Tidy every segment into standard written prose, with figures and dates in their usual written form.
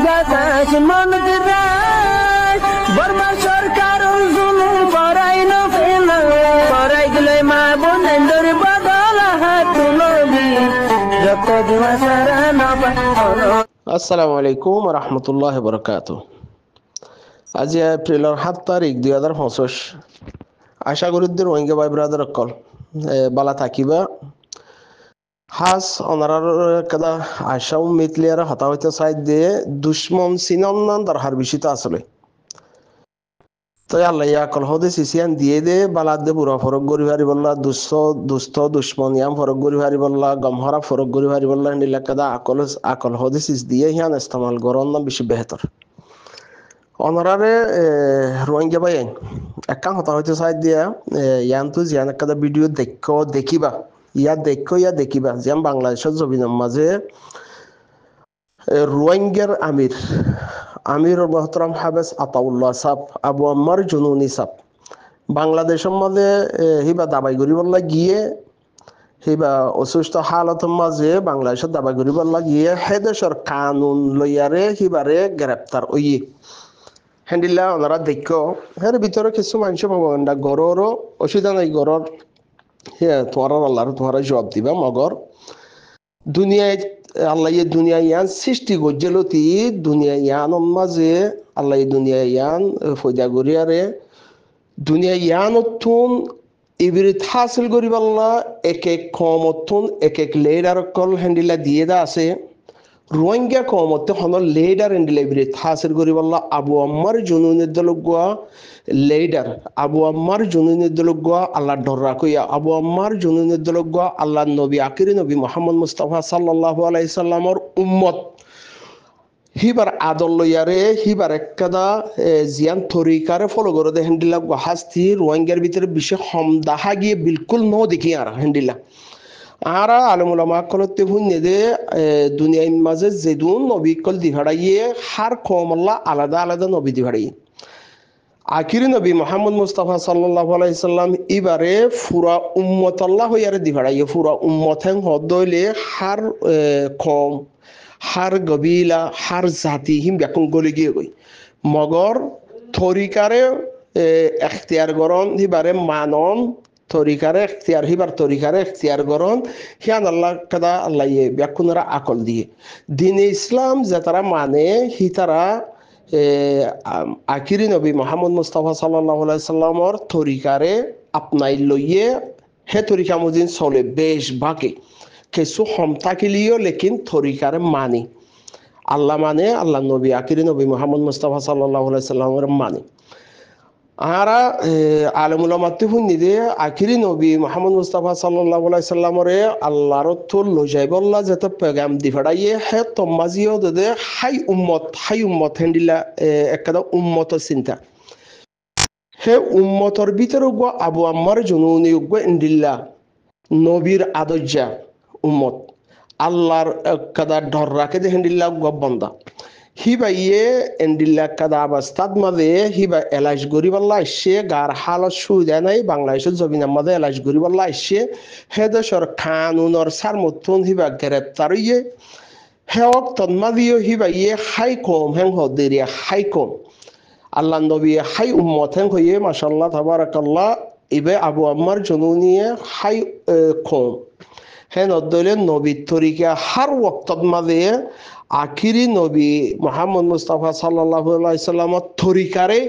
বাতাস মন দিরাই বর্মা সরকার জুলুম করাই না ফেলা করাই গেলে মা বোনেদের বদল হাত তুলবি যত দিবা সারা না পালো। আসসালামু আলাইকুম ওয়া রাহমাতুল্লাহি ওয়া বারাকাতুহু। আজ এপ্রিলের 7 তারিখ 2025। আশা করি রোহিঙ্গা ভাই ব্রাদার অকল বালা থাকিবা। হাস অনারার কাদা আশা উম্মিদ লিয়ার হতা হইতে সাইড দিয়ে দুশ্মন সিনন নান দরহার বিষয়টা আসলে তো আল্লাহ ইয়াকল হদে সিসিয়ান দিয়ে দে বালাদ দে বুড়া ফরক গরি হারি বললা দুস্থ দুশ্মন ইয়াম ফরক গরি হারি বললা গমহরা ফরক গরি হারি বললা নিলা কাদা আকল হদে সিস দিয়ে হিয়ান ইস্তেমাল গরন না বেশি বেহতর। অনারারে রোহিঙ্গা ভাই একান হতা হইতে সাইড দিয়া ইয়ান তো জিয়ান কাদা ভিডিও দেখিবা ইয়া দেখিবা যেমন বাংলাদেশের জমিনের মাঝে রোহিঙ্গার আমির মোহতরম হাবেস আতাউল্লাহ সাহ আবু আম্মার জুনুনি সাহ বাংলাদেশের মাঝে হিবা দাবাই করিবল্লা গিয়ে হিবা অসুস্থ হালতের মাঝে বাংলাদেশের দাবাই করিবল্লা গিয়ে হেদেশর কানুন লইয়ারে হিবারে গ্রেপ্তার ওই হ্যান্ডিল্লা ওনারা দেখ এর ভিতরে কিছু মানুষ পাবো গড়রও অসুবিধা নাই গড়র হ্যাঁ তোমার আল্লাহ তোমার জবাব দিবা মগর দুনিয়ায় আল্লাহ দুনিয়া ইয়ান সৃষ্টি গজ্জলতি দুনিয়া ইয়ান মাঝে আল্লাহ দুনিয়া ইয়ান ফয়দা গরিয়ারে দুনিয়া ইয়ান অতুন ইবরিত হাসিল করি পাল্লা এক এক কম অতুন এক এক লেডার কল হ্যান্ডিলা দিয়ে দা আছে রোহিঙ্গা কমতে হন লেডার হ্যান্ডিলা ইবরিত হাসিল করি পাল্লা আবু আম্মার জুনুনের দলগুয়া লেডার আবু আম্মার জুনুনের দলগুয়া আল্লাহ ডররা কইয়া আবু আম্মার জুনুনের দলগুয়া আল্লাহ নবী আখিরি নবী মুহাম্মদ মুস্তাফা সাল্লাল্লাহু আলাইহি সাল্লামর উম্মত হিবার আদল লইয়ারে হিবার একদা জিয়ান তরিকারে ফলো করে দে হ্যান্ডিলা হাস্তি রোহিঙ্গার ভিতরে বিশেষ হমদাহা গিয়ে বিলকুল ন দেখি আর হ্যান্ডিলা আর আলমুলামা কলতে ভুনে দে দুনিয়ার মাঝে যেদুন নবী কল দিভাড়াইয়ে হার কমল্লা আলাদা আলাদা নবী দিভাড়াইয়ে আখিরি নবী মুহাম্মদ মুস্তাফা সাল্লাল্লাহু আলাইহি সাল্লাম ইবারে ফুরা উম্মত আল্লাহ হইয়ারে দিভাড়াইয়ে ফুরা উম্মত হেন হদইলে হার কম হার গবিলা হার জাতি হিম ব্যাকুন গলি গিয়ে গই মগর তরিকারে এখতিয়ার গরণ হিবারে মানন তরিকারে এখতিয়ার হিবার তরিকারে এখতিয়ার গরণ হিয়ান আল্লাহ কাদা আল্লাহ ব্যাকুনরা আকল দিয়ে দিন ইসলাম যে তারা মানে হি তারা আখিরি নবী মুহাম্মদ মুস্তাফা সাল্লাল্লাহু আলাইহি সাল্লামর তরিকারে আপনাই লইয়ে হে তরিকা মুদিন চলে বেশ বাকে কিছু হমতাকিলিও লেকিন তরিকারে মানি আল্লাহ মানে আল্লাহ নবী আখিরি নবী মুহাম্মদ মুস্তাফা সাল্লাল্লাহু আলাইহি সাল্লামের মানি আরা আলমুলামাতে হুনি দে আখিরি নবী মুহাম্মদ মুস্তাফা সাল্লাল্লাহু আলাইহি সাল্লামরে আল্লাহর তোর লজাইবল্লাহ যেতে পেগাম দিফাড়াইয়ে হে তম্মাজিও দে হাই উম্মত হ্যান্ডিলা একটা উম্মত চিন্তা হে উম্মতর ভিতরে গো আবু আম্মার জুনুনি গো ইন্দিল্লা নবীর আদর্জা উম্মত আল্লাহর কাদা ডর রাখে দে হ্যান্ডিল্লা গো বন্দা হিবাইয়ে এন্ডিল্লা কাদা আবাস্তাদ মাঝে হিবা এলাইশ গরিবাল্লা আসছে গার হালত সুবিধা নাই বাংলাদেশের জমিনের মাঝে এলাইশ গরিবাল্লা আসছে হে দেশর কানুনর সার মতন হিবা গ্রেপ্তার ইয়ে হেওক তন্মাদিও হিবাইয়ে হাই কম হেং হদেরিয়া হাই কম আল্লাহ নবী হাই উম্মত হেং হইয়ে মাশাআল্লাহ তাবারাকাল্লাহ ইবে আবু আম্মার জনুনিয়ে হাই কম হে নদলে নবীর তরিকা হার ওয়াক্তত মাঝে আখিরি নবী মুহাম্মদ মুস্তাফা সাল্লাল্লাহু আলাইহি সাল্লামর তরিকারে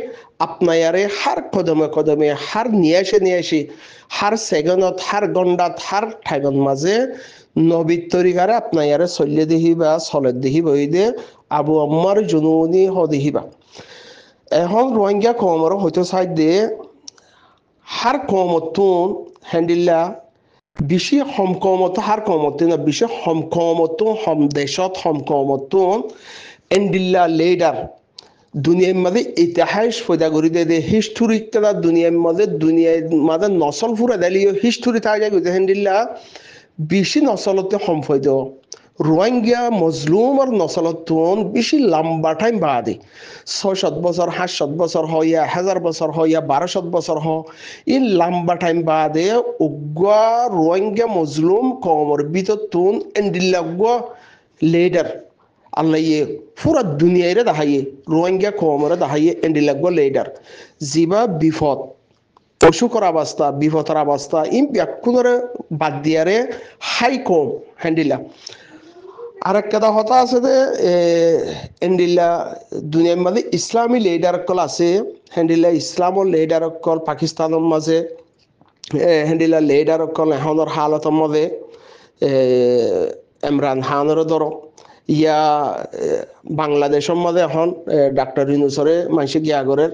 আপনায়ারে হার কদমে কদমে হার নিয়ে আসে হার সেগনত হার গন্ডাত হার ঠাইগন মাঝে নবীর তরিকারে আপনায়ারে চলে দেখিবা চলে দেখিব এই দে আবু আম্মার জুনুনি হদিহিবা এখন রোহিঙ্গা কমর হয়তো চাই দে হার কমতুন হ্যান্ডিল্লা বেশি সমকমত হার কমত না বেশি সমকমত হম দেশত সমকমত এন্ডিল্লা লেডার দুনিয়ার মাঝে ইতিহাস পয়দা করে দে হিস্টোরিক তারা দুনিয়ার মাঝে নসল ফুরা দিলিও হিস্টোরি থাকে গেছে হেন্ডিল্লা বেশি নসলতে সম্পদ রোহিঙ্গা মজলুম আর নসলতন বেশি লম্বা টাইম বাদে 600 বছর 700 বছর হয় 1000 বছর হয় 1200 বছর হয় এই লম্বা টাইম বাদে উগ্র রোহিঙ্গা মজলুম কমর ভিতর তুন এন্ডিল্লা লেডার আল্লাহ ইয়ে পুরা দুনিয়ারে দেখাইয়ে রোহিঙ্গা কমরে দেখাইয়ে এন্ডি লাগবো লিডার জিবা বিপদ অসুখর অবস্থা বিপদের অবস্থা ইম ব্যাকুণরে বাদ দিয়ারে হাই কম হ্যান্ডিলা আরেক কথা কথা আছে যে এন্ডিলা দুনিয়ার মাঝে ইসলামী লিডার কল আছে হ্যান্ডিলা ইসলামর লিডার কল পাকিস্তানের মাঝে হ্যান্ডিলা লিডার কল এখনের হালতের মাঝে ইমরান খানের ধরো ইয়া বাংলাদেশের মাঝে এখন ডাক্তার ইউনূসরে মানুষে গিয়া করে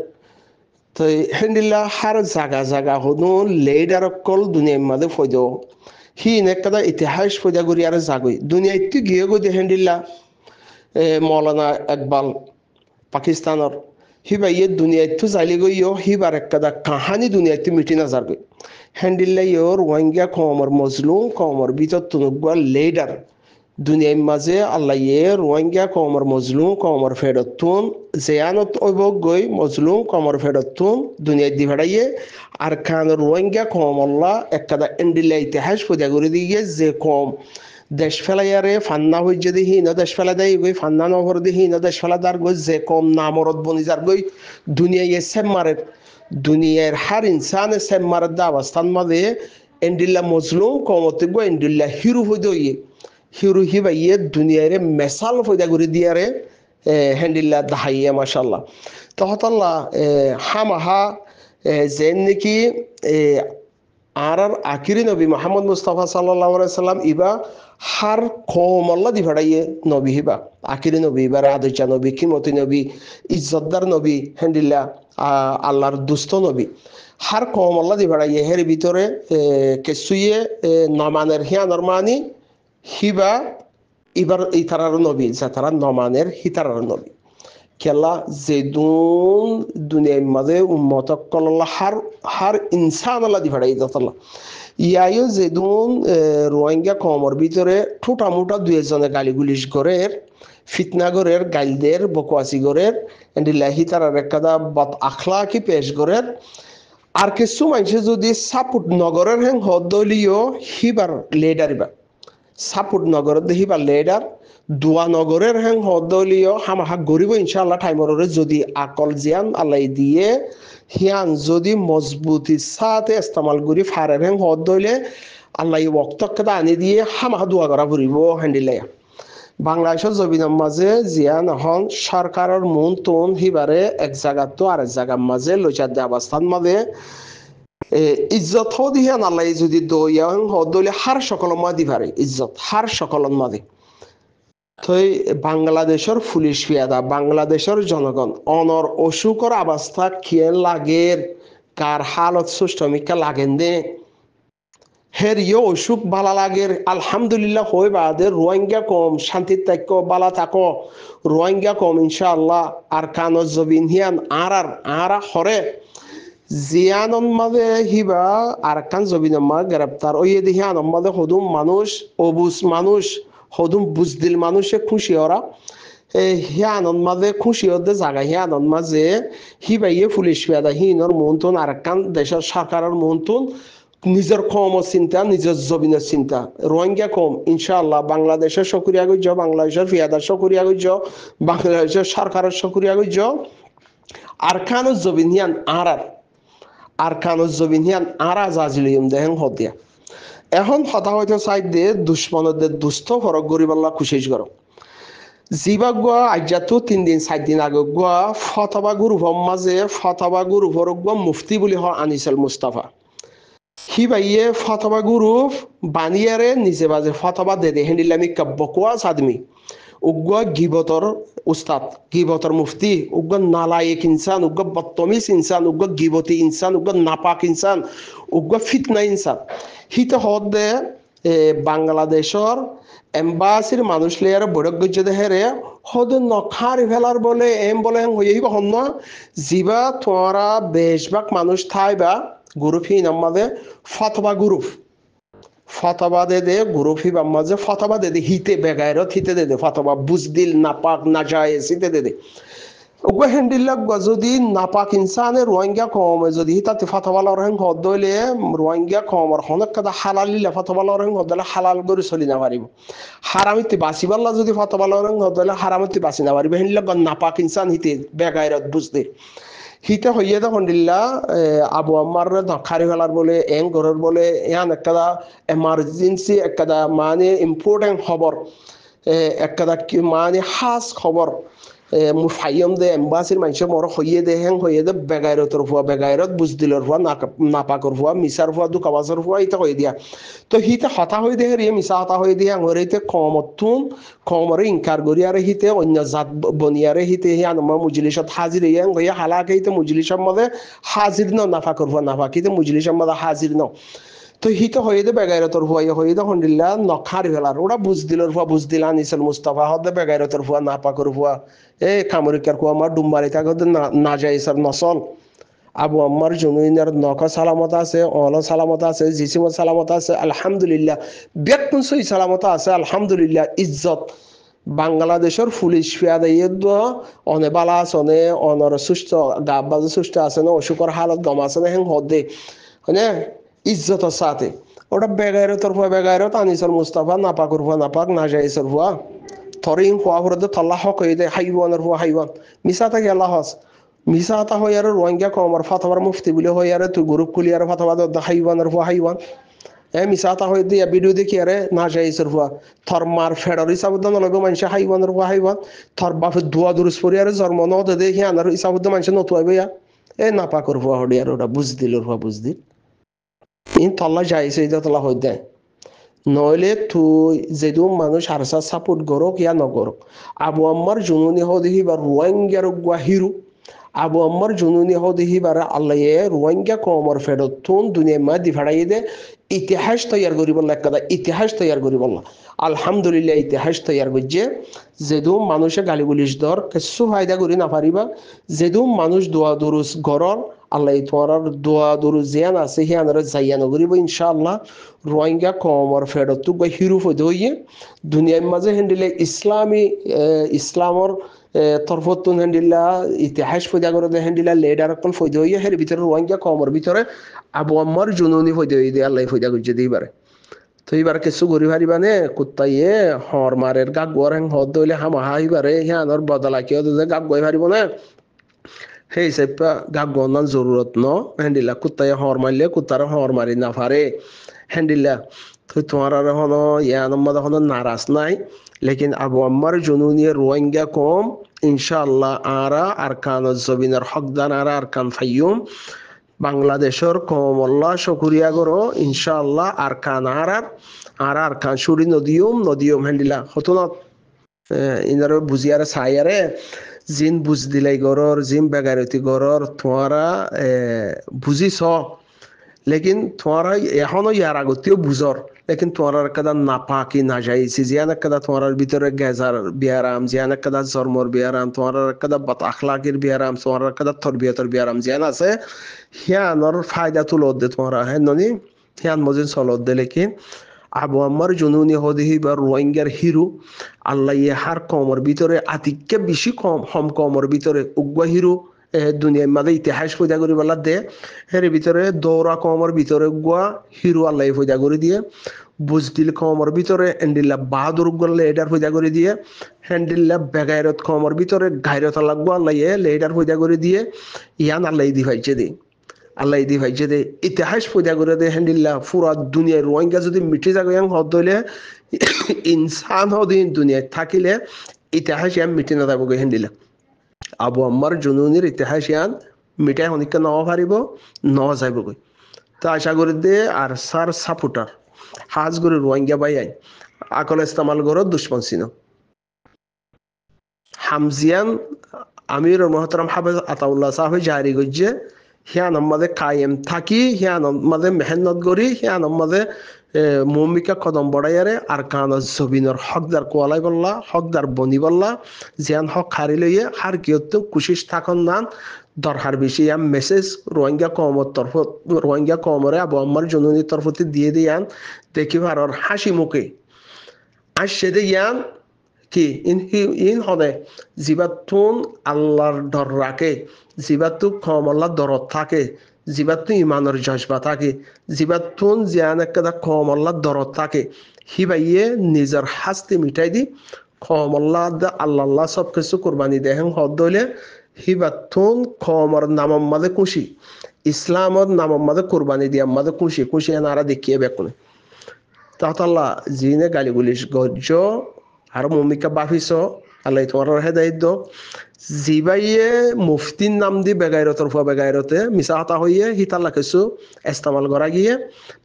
তো হ্যান্ডিলা হার জাগা জাগা হনো লিডার কল দুনিয়ার মাঝে ফয়দ হি নেকটা ইতিহাস ফয়দা করি আর জাগই দুনিয়া ইতি গিয়ে গই হ্যান্ডিলা মৌলানা ইকবাল পাকিস্তানের হিবাইয়ে দুনিয়া ইতি জালি গইও হিবার একটা কাহানি দুনিয়া ইতি মিটি না যার গই হ্যান্ডিলা ইয়োর রোহিঙ্গা কমর মজলুম কমর ভিতর তুনুগুয়া লিডার দুনিয়ার মাঝে আল্লাহ ইয়ে রোহিঙ্গা কমর মজলুম কমর ফেরতুন জেয়ানত অবক গই মজলুম কমর ফেরতুন দুনিয়ায় দি ভাড়াইয়ে আর খান রোহিঙ্গা কম আল্লাহ একটা এন্ডিলা ইতিহাস পূজা করে দিয়ে যে কম দেশ ফেলাইয়ারে ফান্না হই যদি হীন দেশ ফেলা দেয় গই ফান্না নহর দি হীন দেশ ফেলা দার গই যে কম নামরত বনি যার গই দুনিয়ায় সেম্মারের দুনিয়ার হার ইনসানে সেম্মারের দা অবস্থান মাঝে এন্ডিল্লা মজলুম কমতে গো এন্ডিল্লা হিরু হই দইয়ে হিরু হিবাইয়ে দুনিয়ারে মেসাল ফয়দা করে দিয়ারে হ্যান্ডিল্লা দাহাইয়ে মাশাল্লাহ তহতাল্লাহ হামাহা যে নাকি আর আকিরি নবী মোহাম্মদ মুস্তাফা সাল্লাল্লাহু আলাইহি সাল্লাম ইবা হার কম আল্লাহ দি ভাড়াইয়ে নবী হিবা আকিরি নবী এবার আদর্শা নবী কিমতি নবী ইজ্জতদার নবী হ্যান্ডিল্লা আল্লাহর দুস্থ নবী হার কম আল্লাহ দি ভাড়াইয়ে হের ভিতরে কেসুইয়ে নমানের হিয়ানর মানি হিবা এবার ইতারার নবী যা তারা নমানের হিতারার নবী কেলা যেদুন দুনিয়ার মাঝে উম্মত কল্লা হার ইনসান আল্লাহ দি ভাড়াই দাতাল্লাহ ইয়াইও যেদুন রোহিঙ্গা কমর ভিতরে ঠোঁটা মোটা দুই এজনে গালিগুলিশ গরের ফিতনা গরের গাইলদের বকওয়াসি গরের এন্ডিল্লাহি তারার একটা বদ আখলাকি পেশ গরের আর কিছু মানুষ যদি সাপোর্ট নগরের হ্যাং হদলীয় হিবার লিডারিবা সাপোর্ট নগরের দেখিবা লিডার দোয়া নগরের হ্যাং হদলীয় হামাহা গরিব ইনশাআল্লাহ টাইমরে যদি আকল জিয়ান আল্লাহ দিয়ে হিয়ান যদি মজবুতির সাথে ইস্তেমাল করি ফারের হ্যাং হদলে আল্লাহ ওয়াক্তকে আনি দিয়ে হামাহা দোয়া করা ফুরিব হ্যান্ডিলে বাংলাদেশের জমিনের মাঝে জিয়ান এখন সরকারের মন তোন হিবারে এক জায়গা তো আরেক জায়গার মাঝে লইচার দে অবস্থান মাঝে ইজ্জত হো দিয়ে আল্লাহ যদি দইয়া হদলে হার সকল মাদি পারে ইজ্জত হার সকল মাদি তই বাংলাদেশের পুলিশ ফিয়াদা বাংলাদেশের জনগণ অনর অসুখর অবস্থা কিয়ে লাগের কার হালত সুষ্টমিকা লাগেন দে হের ইয়ে অসুখ বালা লাগের আলহামদুলিল্লাহ হই বাদে রোহিঙ্গা কম শান্তির তাক্য বালা থাকো রোহিঙ্গা কম ইনশাআল্লাহ আর কানজ জবিন হিয়ান আর হরে জিয়ানন মাঝে হিবা আর কান জবিন মা গ্রেপ্তার ওই হিয়ান মাঝে হদুম মানুষ অবুজ মানুষ হদুম বুজদিল মানুষে খুশি ওরা হিয়ানন মাঝে খুশি হতে জায়গা হিয়ানন মাঝে হিবাইয়ে পুলিশ পেদা হিনর মন্তন আর কান দেশের সরকারের মন্তন নিজের কম চিন্তা নিজের জবিনের চিন্তা রোহিঙ্গা কম ইনশাআল্লাহ বাংলাদেশের সক্রিয়া গজ্য বাংলাদেশের ফিয়াদার সক্রিয়া গজ্য বাংলাদেশের সরকারের সক্রিয়া গজ্য আর কানজ জবিন হিয়ান আর কানজ জবিন হিয়ান আর আজাজিলিয়ম দেহেন হদিয়া এখন হতা হয়তো সাইড দিয়ে দুশ্মনদের দুস্থ ফরক গরিবাল্লাহ খুশিস করো জিবা গুয়া আজ্জাতো 3 দিন 4 দিন আগে গুয়া ফতবা গুরু মাঝে ফতবা গুরু ফরক গুয়া মুফতি বলি হ আনিসুল মুস্তাফা হিবাইয়ে ফতবা গুরু বানিয়ারে নিজে বাজে ফতবা দে দে হেন্ডিলামি কাব্বকুয়া সাদমি উগ্র গিবতর উস্তাদ গিবতর মুফতি উগ্র নালায়েক ইনসান উগ্র বদতমিজ ইনসান উগ্র গিবতি ইনসান উগ্র নাপাক ইনসান উগ্র ফিতনা ইনসান হিতে হদে বাংলাদেশের এম্বাসির মানুষ লেয়ার বড়ক গজ্জে হেরে হদে নখারি ফেলার বলে এম বলে হইব হন জিবা তোরা বেশভাগ মানুষ থাইবা গ্রুপ হি নামাজে ফতবা গ্রুপ ফতবা দে গ্রুপ হি মাঝে ফতবা দে হিতে বেগায়রত হিতে দে ফতবা বুজদিল নাপাক নাজায়েজ হিতে দে ওগো হ্যান্ডিল্লা যদি নাপাক ইনসানে রোহিঙ্গা কমে যদি তাতে ফাতাওয়ালা রহেন হদলে রোহিঙ্গা কমর হনক কাদা হালালিলা ফাতাওয়ালা রহেন হদলে হালাল করে চলি না পারিব হারামিতে বাসিবাল্লা যদি ফাতাওয়ালা রহেন হদলে হারামিতে বাসি না পারিব হ্যান্ডিল্লা নাপাক ইনসান হিতে বেগাইরত বুঝতে হিতে হইয়ে দা হন্ডিল্লা আবু আম্মার নখারি ফেলার বলে এং ঘরের বলে ইয়ান একটা এমার্জেন্সি একটা মানে ইম্পর্টেন্ট খবর একটা মানে খাস খবর মুফাইম দে এম্বাসির মানুষের মর হইয়ে দে হ্যাং হইয়ে দে বেগাইরতর ফুয়া বেগাইরত বুঝদিলর ফুয়া নাপাকর ফুয়া মিসার ফুয়া দুকাবাজর ফুয়া ইতা হয়ে দিয়া তো হিতে হতা হয়ে দিয়ে রিয়ে মিসা হতা হয়ে দিয়ে আঙরিতে কমতুন কমরে ইনকার গরিয়ারে হিতে অন্য জাত বনিয়ারে হিতে হি আনমা মুজলিসত হাজির ইয়াং হইয়া হালাকে হিতে মুজলিসের মধ্যে হাজির ন নাফাকর ফুয়া নাফাকিতে মুজলিসের মধ্যে হাজির ন তো হিতে হয়ে দে বেগাইরতর ফুয়া হয়ে দে হন্ডিল্লা নখারি ফেলার ওরা বুঝদিলর ফুয়া বুঝদিল আনিসল মুস্তাফা হদে বেগাইরতর ফুয়া নাপাকর ফুয়া কামরিকার কো আমার ডুম্বারি থাকে না যায় স্যার নসল আবু আম্মার জনুইনার নখ সালামত আছে অল সালামত আছে জিসিম সালামত আছে আলহামদুলিল্লাহ বেকুন সই সালামত আছে আলহামদুলিল্লাহ ইজ্জত বাংলাদেশের পুলিশ ফিয়াদাইয়েদ অনে বালা আছে অনে অনর সুস্থ গাবাজ সুস্থ আছে না অসুখর হালত গম আছে না হেং হদে মানে ইজ্জতের সাথে ওটা বেগাইরতর ফুয়া বেগাইরত আনিসল মুস্তাফা নাপাকুর ফুয়া নাপাক না যায় স্যার ফুয়া থরিং খোয়া হরদে তল্লা হক হয়ে দে হাইওয়ানের হুয়া হাইওয়ান মিসা থাকে আল্লাহ হস মিসা তা হই আর রোহিঙ্গা কমর ফাতাবার মুফতি বলে হই আর তুই গ্রুপ খুলি আর ফাতাবা দে হাইওয়ানের হুয়া হাইওয়ান মিসা তা হই দিয়া ভিডিও দেখি আরে না যাইসের হুয়া থর মার ফেডার হিসাবদন লগে মানুষ হাইওয়ানের হুয়া হাইওয়ান থর বাপে দুয়া দুরুস পরি আর জন্ম ন দে হি আনার হিসাবদ মানুষ নতুয়াইবে না পাকর হুয়া হডি আর ওটা বুঝ দিল হুয়া বুঝ দিল ইন তল্লা যাইছে এটা তল্লা হই দেয় নইলে তুই যেদু মানুষ হারসা সাপোর্ট করক ইয়া নকরক আবু আম্মার জুনুনি হও দেখি বা রোহিঙ্গার হিরু আবু আম্মার জুনুনি হও দেখি বার আল্লাহ রোহিঙ্গা কমর ফেরত তুন দুনিয়া মা দি ফাড়াই দে ইতিহাস তৈয়ার করি বললা একটা ইতিহাস তৈয়ার করি বললা আলহামদুলিল্লাহ ইতিহাস তৈয়ার করছে যেদু মানুষে গালিগুলিস দর কিছু ফায়দা করি না পারিবা যেদু মানুষ দোয়া দুরুস গরর আল্লাহ তোমার দোয়া দুরুস জিয়ান আছে হিয়ানের জাইয়ান করিব ইনশাআল্লাহ রোহিঙ্গা কমর ফেরত তুক বা হিরু ফদে হইয়ে দুনিয়ার মাঝে হেন্ডিলে ইসলামর তরফতুন হেন্ডিল্লা ইতিহাস ফদা করে হেন্ডিলা লেডার কোন ফদে হইয়ে হের ভিতরে রোহিঙ্গা কমর ভিতরে আবু আম্মার জুনুনি ফদে হইয়ে দিয়ে আল্লাহ ফদা করছে দিবারে তো এবার কিছু গরি ভারিবানে কুত্তাইয়ে হর মারের গাগ গর হ্যাং হদ দইলে হামা হাইবারে হিয়ানর বদলা কেউ গাগ গই ভারিব না সেই হিসাবে গাগ গনার জরুরত ন হেন্ডিলা কুত্তাইয়ে হর মারলে কুত্তারে হর মারি না পারে হেন্ডিলা তো তোমার আর হন ইয়ান হন নারাজ নাই লেকিন আবু আম্মার জনুনি রোহিঙ্গা কম ইনশাআল্লাহ আরা আরকান জবিনের হকদান আরা আরকান ফাইয়ুম বাংলাদেশের কমল্লা শুকরিয়া করো ইনশাআল্লাহ আরকান আরকান সুরি নদিয়ম হেন্ডিলা হতনত ইনারে বুঝিয়ারে সাইয়ারে জিন বুঝ দিলাই গরর জিন বেগারতি গরর তোমারা বুঝিছ লেকিন তোমারা এখনো ইয়ার আগতেও বুঝর লেকিন তোমার কাদা নাপাকি না যাইছি জিয়ান কাদা তোমার ভিতরে গেজার বিয়ারাম জিয়ান কাদা জন্মর বিয়ারাম তোমার কাদা বাত আখলাকের বিয়ারাম তোমার কাদা তরবিয়তর বিয়ারাম জিয়ান আছে হিয়ানর ফায়দা তুলো দে তোমার হ্যাঁ ননি হিয়ান মজিন চলত দে লেকিন আবু আম্মার জুনুনি হদিহি বা রোহিঙ্গার হিরু আল্লাহ ইহার কমর ভিতরে আতিককে বেশি কম কমর ভিতরে উগ্র হিরু দুনিয়ার মাঝে ইতিহাস পয়দা করি বলা দে এর ভিতরে দৌড়া কমর ভিতরে গুয়া হিরো আল্লাহ পয়দা করে দিয়ে বুজদিল কমর ভিতরে হ্যান্ডিল্লা বাহাদুর গল্লে এটার পয়দা করে দিয়ে হ্যান্ডিল্লা বেগাইরত কমর ভিতরে গাইরত লাগবো আল্লাহ লেডার পয়দা করে দিয়ে ইয়ান আল্লাহ দি ভাইছে দে আল্লাহ দি ভাইছে দে ইতিহাস পয়দা করে দে হ্যান্ডিল্লা পুরা দুনিয়ার রোহিঙ্গা যদি মিটে যাবে হদ হইলে ইনসান হদিন দুনিয়ায় থাকিলে ইতিহাস ইয়ান মিটে না যাবো হ্যান্ডিল্লা আবু আম্মার জুনুনির ইতিহাস ইয়ান মিটাই অনেককে নেওয়া পারিব নেওয়া যাইবগৈ তো আশা করি দে আর সার সাপোর্টার হাজ করে রোহিঙ্গা বাই আইন আকল ইস্তেমাল করো দুশ্মন চিনো হামজিয়ান আমির মহতরম হাফেজ আতাউল্লাহ সাহেব জারি করছে হিয়ান আমাদের কায়েম থাকি হিয়ান আমাদের মেহনত করি হিয়ান আমাদের মমিকা কদম বড়াইয়ারে আর কানত জবিনর হকদার কোয়ালাই বললা হকদার বনি বললা জিয়ান হক হারি লইয়ে হার কিয়ত কুশিস থাকন নান দরকার বেশি ইয়ান মেসেজ রোহিঙ্গা কমর তরফ রোহিঙ্গা কমরে আবু আম্মার জননীর তরফতে দিয়ে দিয়ান দেখি ভারর হাসি মুখে আসছে দে ইয়ান কি ইন হদে জিবাতুন আল্লাহর ডর রাখে, জিবাতু কমল্লা দরদ থাকে, জিবাতু ইমানের জজবা থাকে, জিবাতুন জিয়ান একটা কমল্লা দরদ থাকে, হিবাইয়ে নিজের হাস্তি মিটাই দি কমল্লা আল্লাহ সব কিছু কোরবানি দেহেন হদ হইলে হিবাতুন কমর নামর মাঝে খুশি, ইসলামর নামর মাঝে কোরবানি দিয়ে মাঝে খুশি খুশি এনারা দেখিয়ে বেকুনে তাহতাল্লাহ জিনে গালিগুলিস গজ্জ আর মমিকা বাফিস আল্লাহ তোমার হেদায়ত দো জিবাইয়ে মুফতির নাম দি বেগাইরতর ফুয়া বেগাইরতে মিশা হাতা হইয়ে হিতাল্লা কিছু ইস্তেমাল করা গিয়ে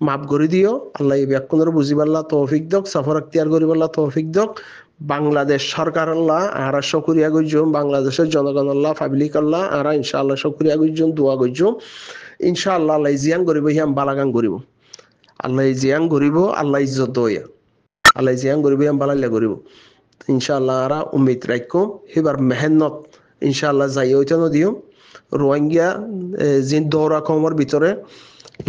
মাফ করে দিও আল্লাহ এই ব্যাকুনের বুঝিবাল্লা তৌফিক দক সফর এখতিয়ার করিবাল্লা তৌফিক দক বাংলাদেশ সরকার আল্লাহ আরা শুকরিয়া গুজুম বাংলাদেশের জনগণ আল্লাহ পাবলিক আল্লাহ আরা ইনশাআল্লাহ শুকরিয়া গুজুম দোয়া গুজুম ইনশাআল্লাহ আল্লাহ জিয়ান করিব হিয়াম বালাগান করিব আল্লাহ জিয়ান করিব আল্লাহ ইজ্জত দইয়া আল্লাহ জিয়ান করিব হিয়াম বালাল্লা করিব ইনশাআল্লাহ আরা উম্মিদ রাখুম এবার মেহনত ইনশাআল্লাহ যাই হইতে নদিও রোহিঙ্গা জিন দৌড়া কমর ভিতরে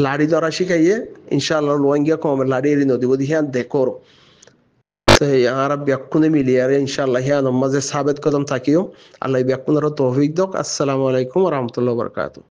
লাড়ি ধরা শিখাইয়ে ইনশাআল্লাহ রোহিঙ্গা কমর লাড়ি এড়ি নদী বদি হিয়ান দেখর আর ব্যাকুনে মিলিয়ে আর ইনশাআল্লাহ হিয়ান মাঝে সাবেত কদম থাকিও আল্লাহ ব্যাকুনের তৌফিক দক। আসসালামু আলাইকুম ওয়া রাহমাতুল্লাহি ওয়া বারাকাতুহু।